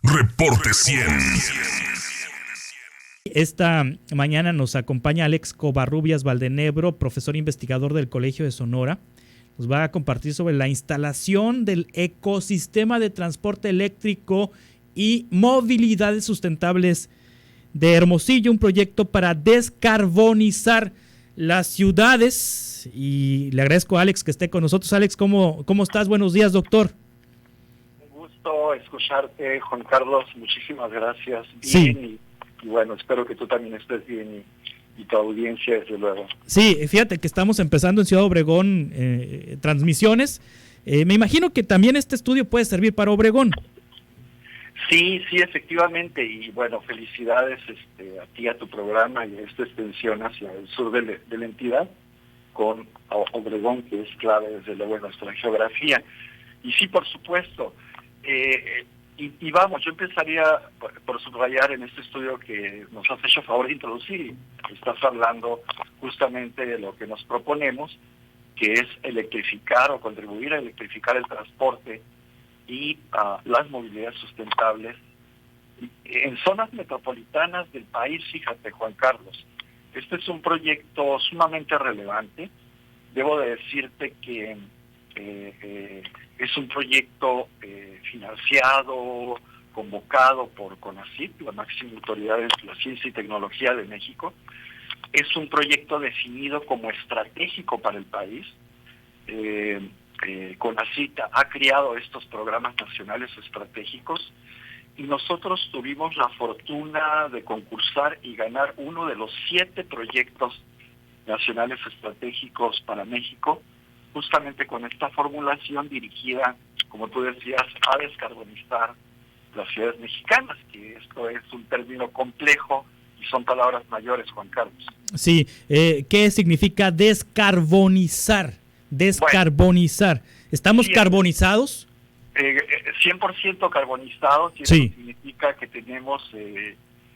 Reporte 100. Esta mañana nos acompaña Alex Covarrubias Valdenebro, profesor investigador del Colegio de Sonora. Nos va a compartir sobre la instalación del ecosistema de transporte eléctrico y movilidades sustentables de Hermosillo, un proyecto para descarbonizar las ciudades. Y le agradezco a Alex que esté con nosotros. Alex, ¿cómo estás? Buenos días, doctor. Un gusto escucharte, Juan Carlos. Muchísimas gracias. Sí. Bien, y bueno, espero que tú también estés bien y tu audiencia, desde luego. Sí, fíjate que estamos empezando en Ciudad Obregón transmisiones. Me imagino que también este estudio puede servir para Obregón. Sí, efectivamente. Y bueno, felicidades a ti, a tu programa y a esta extensión hacia el sur de la entidad, con Obregón, que es clave desde luego en nuestra geografía. Y sí, por supuesto. Y vamos, yo empezaría por subrayar en este estudio que nos has hecho favor de introducir. Estás hablando justamente de lo que nos proponemos, que es electrificar o contribuir a electrificar el transporte y las movilidades sustentables en zonas metropolitanas del país. Fíjate, Juan Carlos, este es un proyecto sumamente relevante. Debo de decirte que es un proyecto financiado, convocado por CONACYT, la máxima autoridad de la ciencia y tecnología de México. Es un proyecto definido como estratégico para el país. CONACYT ha creado estos programas nacionales estratégicos y nosotros tuvimos la fortuna de concursar y ganar uno de los 7 proyectos nacionales estratégicos para México, justamente con esta formulación dirigida, como tú decías, a descarbonizar las ciudades mexicanas, que esto es un término complejo y son palabras mayores, Juan Carlos. Sí, ¿qué significa descarbonizar? Descarbonizar. Bueno, ¿estamos carbonizados? 100% carbonizados, y eso sí. Significa que tenemos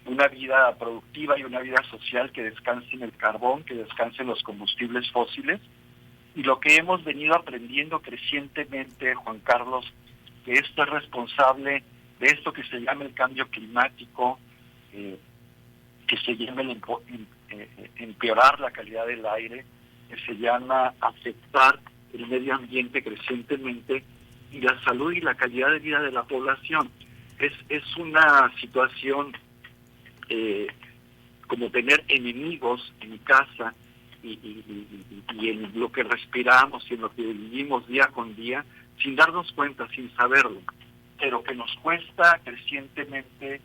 una vida productiva y una vida social que descanse en el carbón, que descanse en los combustibles fósiles. Y lo que hemos venido aprendiendo crecientemente, Juan Carlos, que esto es responsable de esto que se llama el cambio climático, que se llama el empeorar la calidad del aire, que se llama afectar el medio ambiente crecientemente y la salud y la calidad de vida de la población. Es una situación como tener enemigos en casa, y en lo que respiramos y en lo que vivimos día con día, sin darnos cuenta, sin saberlo, pero que nos cuesta crecientemente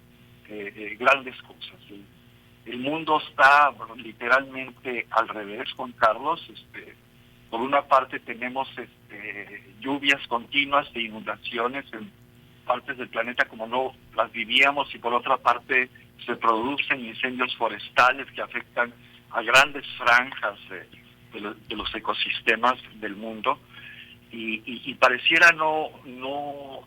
grandes cosas. El mundo está literalmente al revés, Juan Carlos. Por una parte tenemos lluvias continuas de inundaciones en partes del planeta como no las vivíamos, y por otra parte se producen incendios forestales que afectan a grandes franjas de los ecosistemas del mundo, y pareciera no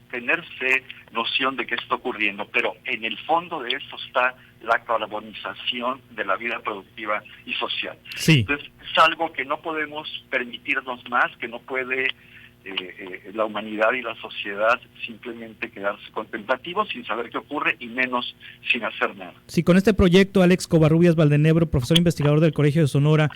tenerse noción de qué está ocurriendo, pero en el fondo de esto está la carbonización de la vida productiva y social. Sí. Entonces es algo que no podemos permitirnos más, que no puede la humanidad y la sociedad simplemente quedarse contemplativos sin saber qué ocurre, y menos sin hacer nada. Sí, con este proyecto, Alex Covarrubias Valdenebro, profesor investigador del Colegio de Sonora,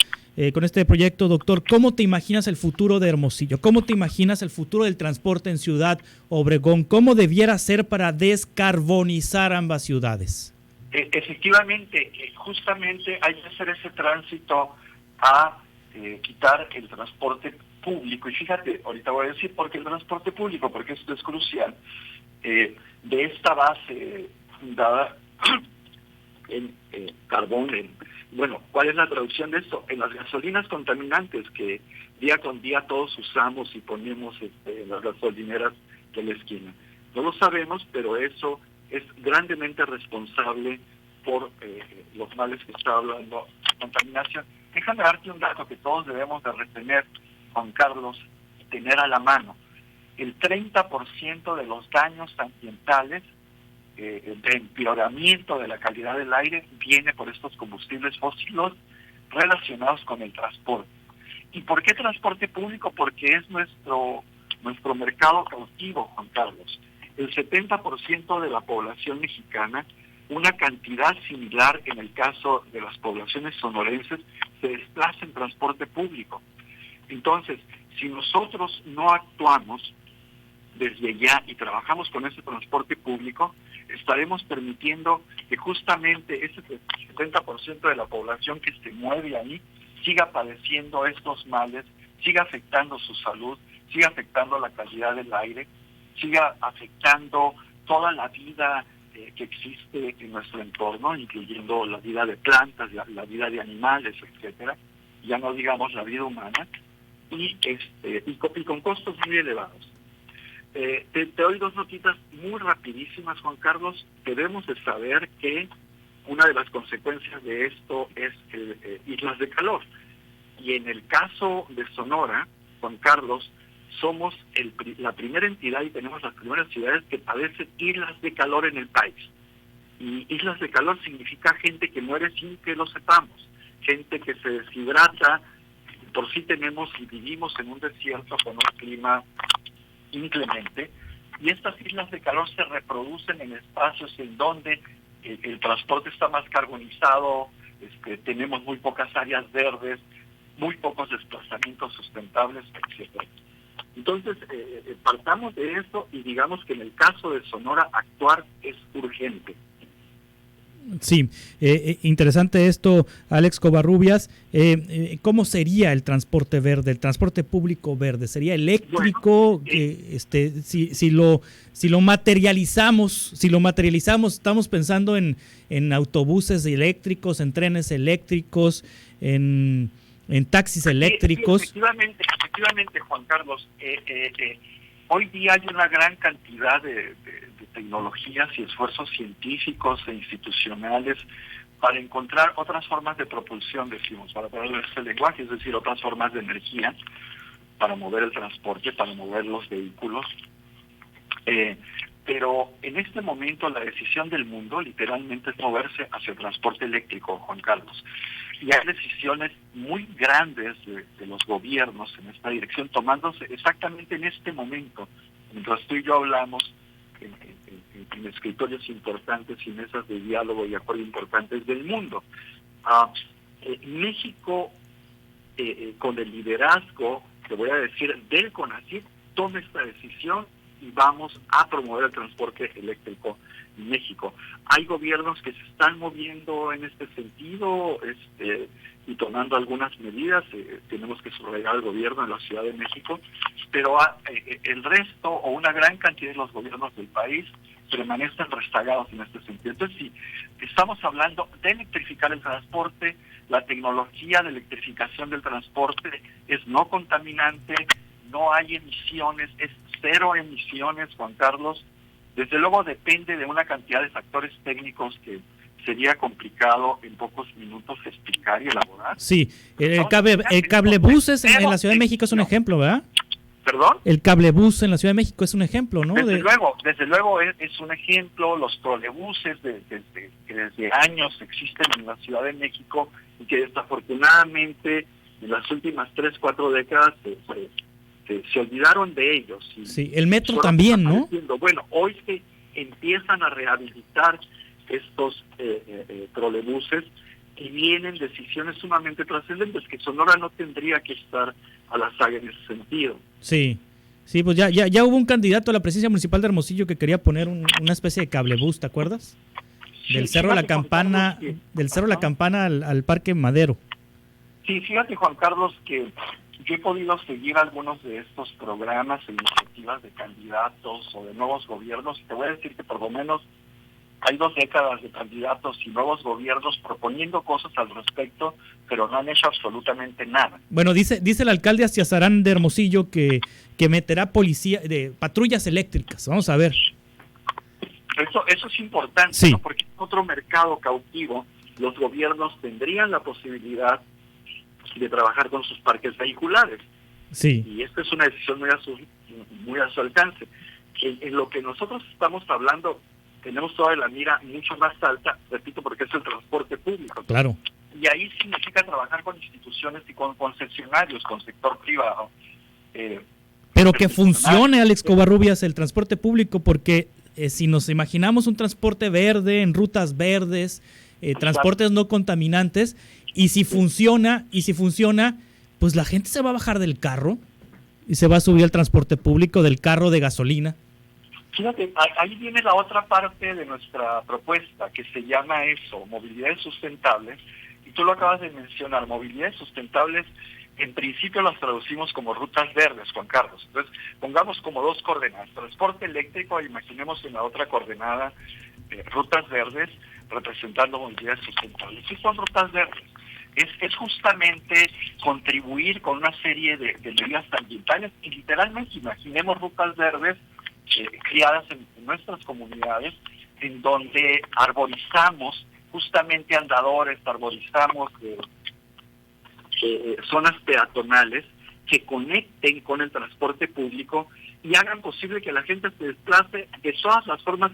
con este proyecto, doctor, ¿cómo te imaginas el futuro de Hermosillo? ¿Cómo te imaginas el futuro del transporte en Ciudad Obregón? ¿Cómo debiera ser para descarbonizar ambas ciudades? Efectivamente, justamente hay que hacer ese tránsito a quitar el transporte público. Y fíjate, ahorita voy a decir por qué el transporte público, porque esto es crucial. De esta base fundada en carbón, bueno, ¿cuál es la traducción de esto? En las gasolinas contaminantes que día con día todos usamos y ponemos en las gasolineras de la esquina. No lo sabemos, pero eso es grandemente responsable por los males que está hablando, contaminación. Déjame darte un dato que todos debemos de retener, Juan Carlos, y tener a la mano. El 30% de los daños ambientales de empeoramiento de la calidad del aire viene por estos combustibles fósiles relacionados con el transporte. ¿Y por qué transporte público? Porque es nuestro mercado cautivo, Juan Carlos. el 70% de la población mexicana, una cantidad similar en el caso de las poblaciones sonorenses, se desplaza en transporte público. Entonces, si nosotros no actuamos desde ya y trabajamos con ese transporte público, estaremos permitiendo que justamente ese 70% de la población que se mueve ahí siga padeciendo estos males, siga afectando su salud, siga afectando la calidad del aire, siga afectando toda la vida que existe en nuestro entorno, incluyendo la vida de plantas, la vida de animales, etcétera, ya no digamos la vida humana, y con costos muy elevados. Te doy dos notitas muy rapidísimas, Juan Carlos. Debemos de saber que una de las consecuencias de esto es islas de calor. Y en el caso de Sonora, Juan Carlos, somos la primera entidad y tenemos las primeras ciudades que padecen islas de calor en el país. Y islas de calor significa gente que muere sin que lo sepamos, gente que se deshidrata. Por sí tenemos y vivimos en un desierto con un clima inclemente, y estas islas de calor se reproducen en espacios en donde el transporte está más carbonizado, tenemos muy pocas áreas verdes, muy pocos desplazamientos sustentables, etc. Entonces, partamos de eso y digamos que en el caso de Sonora actuar es urgente. Sí, interesante esto, Alex Covarrubias. ¿Cómo sería el transporte verde, el transporte público verde? ¿Sería eléctrico? Bueno, si lo materializamos, estamos pensando en autobuses eléctricos, en trenes eléctricos, en taxis eléctricos. Sí, efectivamente, Juan Carlos. Hoy día hay una gran cantidad de tecnologías y esfuerzos científicos e institucionales para encontrar otras formas de propulsión, decimos, para ponerlo en este lenguaje, es decir, otras formas de energía para mover el transporte, para mover los vehículos. Pero en este momento la decisión del mundo literalmente es moverse hacia el transporte eléctrico, Juan Carlos. Y hay decisiones muy grandes de los gobiernos en esta dirección, tomándose exactamente en este momento, mientras tú y yo hablamos, en escritorios importantes y mesas de diálogo y acuerdo importantes del mundo. México, con el liderazgo, te voy a decir, del CONACYT, toma esta decisión y vamos a promover el transporte eléctrico en México. Hay gobiernos que se están moviendo en este sentido y tomando algunas medidas. Tenemos que subrayar al gobierno de la Ciudad de México, pero el resto o una gran cantidad de los gobiernos del país permanecen rezagados en este sentido. Entonces, sí, estamos hablando de electrificar el transporte. La tecnología de electrificación del transporte es no contaminante, no hay emisiones, es cero emisiones, Juan Carlos. Desde luego depende de una cantidad de factores técnicos que sería complicado en pocos minutos explicar y elaborar. Sí, el cablebuses en la Ciudad de México es un ejemplo, ¿verdad? ¿Perdón? El cablebús en la Ciudad de México es un ejemplo, ¿no? Desde luego es un ejemplo. Los trolebuses que desde años existen en la Ciudad de México y que desafortunadamente en las últimas 3-4 décadas se olvidaron de ellos. Sí, el metro también, ¿no? Bueno, hoy se empiezan a rehabilitar estos trolebuses y vienen decisiones sumamente trascendentes que Sonora no tendría que estar a la saga en ese sentido. Sí, pues ya hubo un candidato a la presidencia municipal de Hermosillo que quería poner una especie de cablebús, ¿te acuerdas? Del Cerro de la Campana, al Parque Madero. Sí, fíjate, Juan Carlos, que yo he podido seguir algunos de estos programas e iniciativas de candidatos o de nuevos gobiernos, y te voy a decir que por lo menos hay 2 décadas de candidatos y nuevos gobiernos proponiendo cosas al respecto, pero no han hecho absolutamente nada. Bueno, dice el alcalde Astiazarán de Hermosillo que meterá policía de patrullas eléctricas. Vamos a ver. Eso es importante, sí, ¿no? Porque en otro mercado cautivo los gobiernos tendrían la posibilidad de trabajar con sus parques vehiculares. Sí. Y esta es una decisión muy a su alcance. En lo que nosotros estamos hablando, tenemos toda la mira mucho más alta, repito, porque es el transporte público. Claro. Y ahí significa trabajar con instituciones y con concesionarios, con sector privado, Pero que funcione, Alex Covarrubias, el transporte público, porque si nos imaginamos un transporte verde, en rutas verdes, transportes no contaminantes, y si funciona, pues la gente se va a bajar del carro y se va a subir al transporte público, del carro de gasolina. Fíjate, ahí viene la otra parte de nuestra propuesta, que se llama eso, movilidades sustentables, y tú lo acabas de mencionar, movilidades sustentables, en principio las traducimos como rutas verdes, Juan Carlos. Entonces, pongamos como dos coordenadas, transporte eléctrico, imaginemos en la otra coordenada rutas verdes, representando movilidades sustentables. ¿Qué son rutas verdes? Es justamente contribuir con una serie de medidas ambientales, y literalmente imaginemos rutas verdes criadas en nuestras comunidades, en donde arborizamos justamente andadores, arborizamos zonas peatonales que conecten con el transporte público y hagan posible que la gente se desplace de todas las formas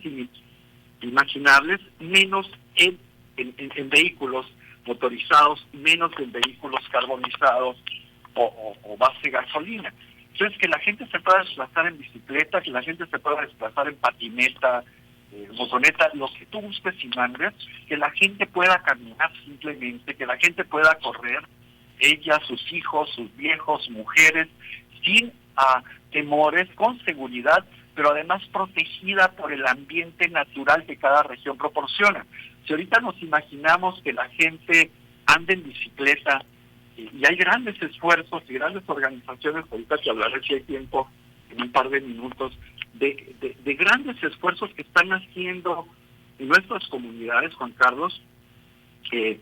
imaginables, menos en vehículos motorizados, menos en vehículos carbonizados o base gasolina. Entonces, que la gente se pueda desplazar en bicicleta, que la gente se pueda desplazar en patineta, motoneta, lo que tú gustes y mandes, que la gente pueda caminar simplemente, que la gente pueda correr, ella, sus hijos, sus viejos, mujeres, sin temores, con seguridad, pero además protegida por el ambiente natural que cada región proporciona. Si ahorita nos imaginamos que la gente anda en bicicleta, y hay grandes esfuerzos y grandes organizaciones, ahorita te hablaré si hay tiempo, en un par de minutos, de grandes esfuerzos que están haciendo en nuestras comunidades, Juan Carlos, de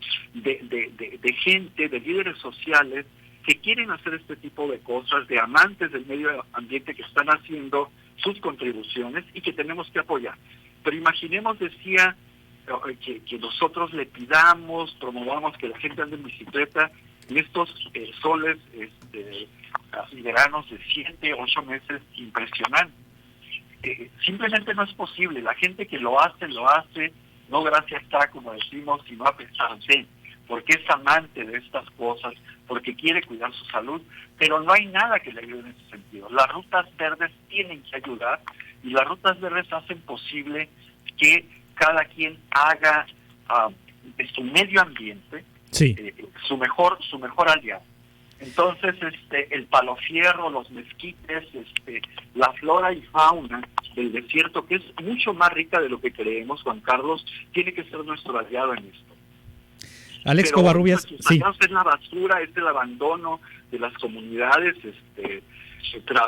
gente, de líderes sociales que quieren hacer este tipo de cosas, de amantes del medio ambiente que están haciendo sus contribuciones y que tenemos que apoyar. Pero imaginemos, decía, que nosotros le pidamos, promovamos que la gente ande en bicicleta en estos soles y veranos de 7, 8 meses impresionantes. Simplemente no es posible. La gente que lo hace, no gracias a, como decimos, sino a pesar de, porque es amante de estas cosas, porque quiere cuidar su salud, pero no hay nada que le ayude en ese sentido. Las rutas verdes tienen que ayudar, y las rutas verdes hacen posible que cada quien haga de su medio ambiente su mejor aliado. Entonces, el palofierro, los mezquites, la flora y fauna del desierto, que es mucho más rica de lo que creemos, Juan Carlos, tiene que ser nuestro aliado en esto. Alex Covarrubias, sí. Es la basura, es el abandono de las comunidades.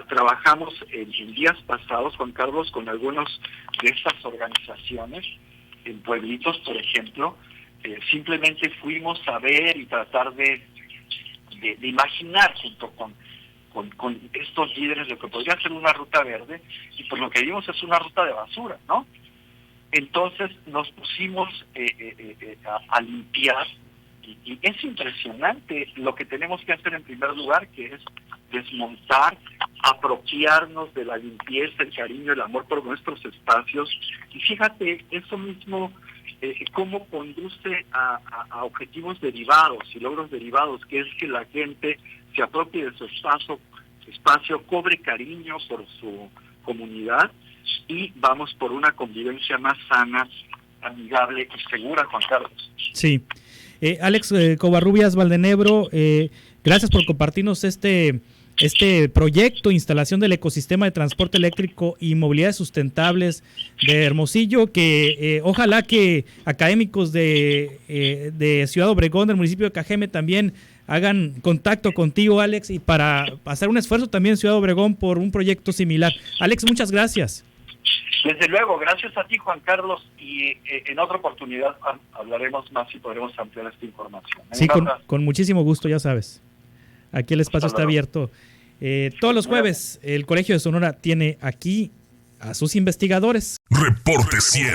Trabajamos en días pasados, Juan Carlos, con algunos de estas organizaciones, en pueblitos, por ejemplo. Simplemente fuimos a ver y tratar de imaginar junto con estos líderes lo que podría ser una ruta verde, y por lo que vimos es una ruta de basura, ¿no? Entonces nos pusimos a limpiar, y es impresionante lo que tenemos que hacer en primer lugar, que es desmontar, apropiarnos de la limpieza, el cariño, el amor por nuestros espacios. Y fíjate, eso mismo cómo conduce a objetivos derivados y logros derivados, que es que la gente se apropie de su espacio, cobre cariño por su comunidad, y vamos por una convivencia más sana, amigable y segura, Juan Carlos. Sí. Alex Covarrubias Valdenebro, gracias por compartirnos este proyecto, instalación del ecosistema de transporte eléctrico y movilidades sustentables de Hermosillo, que ojalá que académicos de Ciudad Obregón, del municipio de Cajeme, también hagan contacto contigo, Alex, y para hacer un esfuerzo también en Ciudad Obregón por un proyecto similar. Alex, muchas gracias. Desde luego, gracias a ti, Juan Carlos, y en otra oportunidad hablaremos más y podremos ampliar esta información. Sí, con muchísimo gusto, ya sabes. Aquí el espacio está abierto. Todos los jueves el Colegio de Sonora tiene aquí a sus investigadores. Reporte 100.